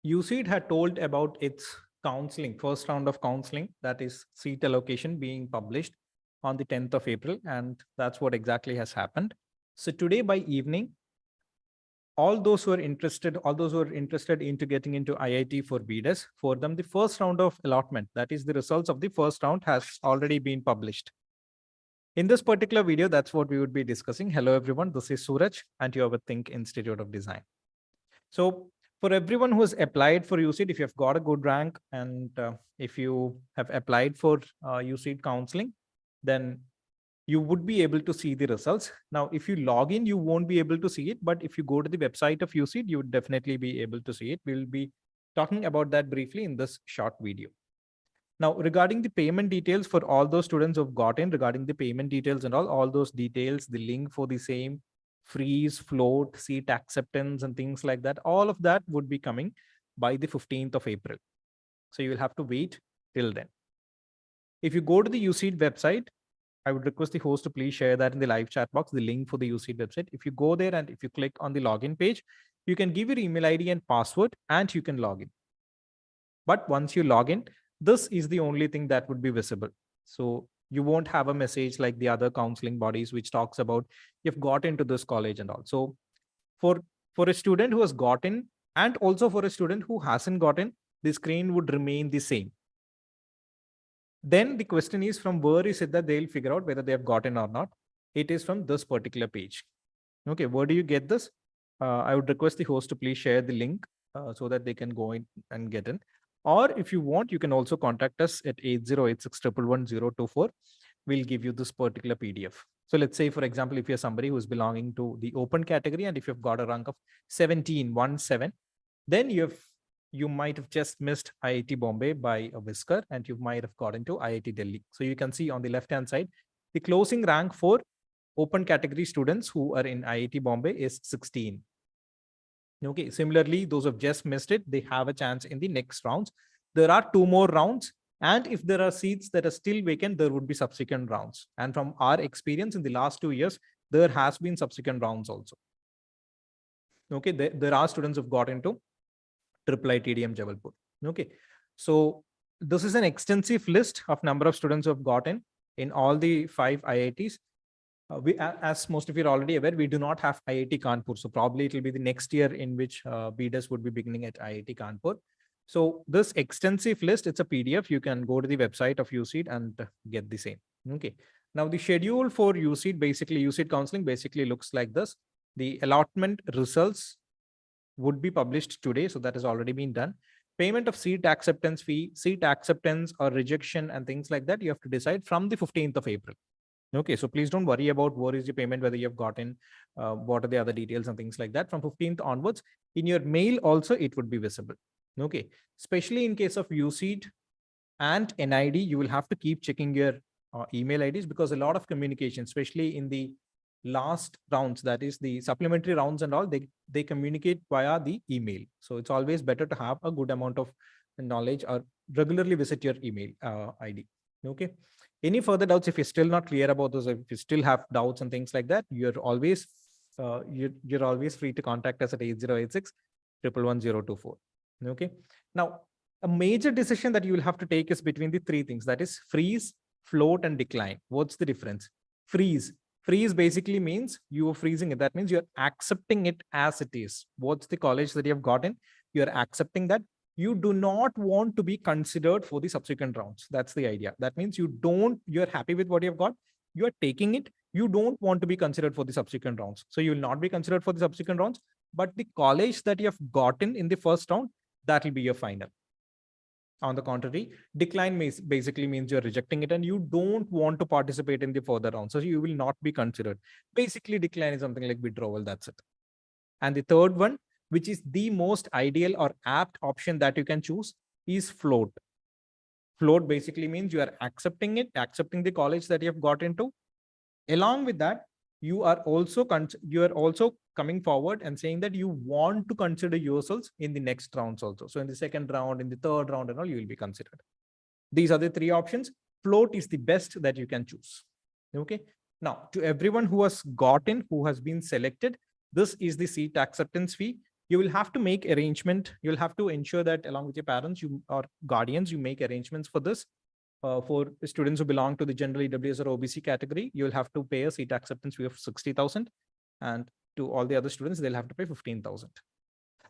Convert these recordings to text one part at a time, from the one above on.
UCEED had told about its counseling, first round of counseling, that is seat allocation being published on the 10th of April. And that's what exactly has happened. So today by evening, all those who are interested into getting into IIT for B.DES, for them, the first round of allotment, that is the results of the first round, has already been published. In this particular video, that's what we would be discussing. Hello, everyone. This is Suraj, and you are with THiNC Institute of Design. So for everyone who has applied for UCEED, if you have got a good rank and if you have applied for UCEED counseling, then you would be able to see the results. Now, if you log in, you won't be able to see it. But if you go to the website of UCEED, you would definitely be able to see it. We'll be talking about that briefly in this short video. Now, regarding the payment details for all those students who've got in, regarding the payment details and all those details, the link for the same, freeze, float, seat acceptance, and things like that, all of that would be coming by the 15th of April. So you will have to wait till then. If you go to the UCEED website, I would request the host to please share that in the live chat box, the link for the UCEED website. If you go there and if you click on the login page, you can give your email ID and password and you can log in. But once you log in, this is the only thing that would be visible. So you won't have a message like the other counseling bodies, which talks about you've got into this college and all. So for a student who has gotten, and also for a student who hasn't gotten, the screen would remain the same. Then the question is, from where is it that they'll figure out whether they have gotten or not? It is from this particular page. Okay, where do you get this? I would request the host to please share the link so that they can go in and get in. Or if you want, you can also contact us at 8086111024. We'll give you this particular PDF. So let's say, for example, if you're somebody who's belonging to the open category, and if you've got a rank of 17, then you might have just missed IIT Bombay by a whisker, and you might have got into IIT Delhi. So you can see on the left-hand side, the closing rank for open category students who are in IIT Bombay is 16. Okay, similarly, those who have just missed it, they have a chance in the next rounds. There are 2 more rounds. And if there are seats that are still vacant, there would be subsequent rounds. And from our experience in the last 2 years, there has been subsequent rounds also. Okay, there are students who've got into IIIT TDM Jabalpur. Okay, so this is an extensive list of number of students who have gotten in all the 5 IITs. As most of you are already aware, we do not have IIT Kanpur. So probably it will be the next year in which B.DES would be beginning at IIT Kanpur. So this extensive list, it's a PDF. You can go to the website of UCEED and get the same. Okay. Now the schedule for UCEED, basically UCEED counseling basically looks like this. The allotment results would be published today. So that has already been done. Payment of seat acceptance fee, seat acceptance or rejection and things like that, you have to decide from the 15th of April. Okay, so please don't worry about where is your payment, whether you have gotten, what are the other details and things like that. From 15th onwards, in your mail also, it would be visible. Okay, especially in case of UCEED and NID, you will have to keep checking your email IDs, because a lot of communication, especially in the last rounds, that is the supplementary rounds and all, they communicate via the email. So it's always better to have a good amount of knowledge or regularly visit your email ID. Okay. Any further doubts, if you're still not clear about those, if you still have doubts and things like that, you're always free to contact us at 8086111024. Okay. Now, a major decision that you will have to take is between the 3 things, that is freeze, float, and decline. What's the difference? Freeze basically means you are freezing it. That means you're accepting it as it is. What's the college that you have gotten? You're accepting that. You do not want to be considered for the subsequent rounds. That's the idea. That means you're happy with what you've got. You are taking it. You don't want to be considered for the subsequent rounds. So you will not be considered for the subsequent rounds, but the college that you have gotten in the first round, that will be your final. On the contrary, decline basically means you're rejecting it and you don't want to participate in the further rounds. So you will not be considered. Basically, decline is something like withdrawal. That's it. And the third one, which is the most ideal or apt option that you can choose, is float. Float basically means you are accepting the college that you have got into. Along with that, you are also coming forward and saying that you want to consider yourselves in the next rounds also. So in the second round, in the third round and all, you will be considered. These are the 3 options. Float is the best that you can choose. Okay. Now, to everyone who has been selected, this is the seat acceptance fee. you will have to make arrangement. You'll have to ensure that along with your parents or guardians, you make arrangements for this. For students who belong to the general EWS or OBC category, you'll have to pay a seat acceptance fee of 60,000. And to all the other students, they'll have to pay 15,000.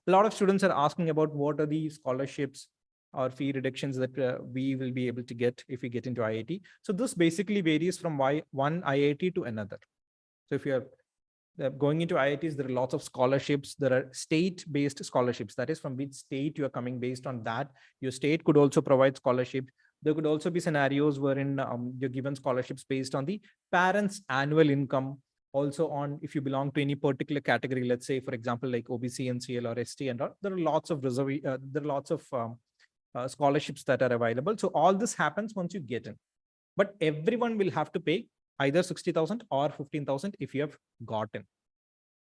A lot of students are asking about what are the scholarships or fee reductions that we will be able to get if we get into IIT. So this basically varies from one IIT to another. So if you're going into IITs, there are lots of scholarships. There are state-based scholarships. That is from which state you are coming. Based on that, your state could also provide scholarship. There could also be scenarios wherein you're given scholarships based on the parents' annual income. Also on if you belong to any particular category, let's say, for example, like OBC, NCL, or ST, and all, there are lots of scholarships that are available. So all this happens once you get in. But everyone will have to pay either 60,000 or 15,000 if you have gotten.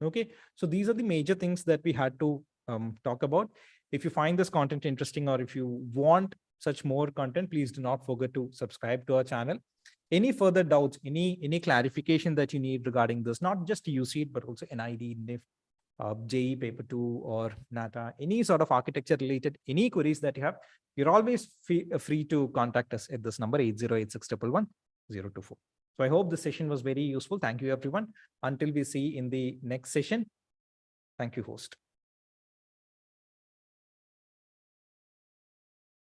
Okay, so these are the major things that we had to talk about. If you find this content interesting, or if you want such more content, please do not forget to subscribe to our channel. Any further doubts, any clarification that you need regarding this, not just UCEED, but also NID, NIF, JE paper 2 or NATA, any sort of architecture related, any queries that you have, you're always free to contact us at this number 8086111024. So I hope this session was very useful. Thank you, everyone. Until we see in the next session. Thank you, host.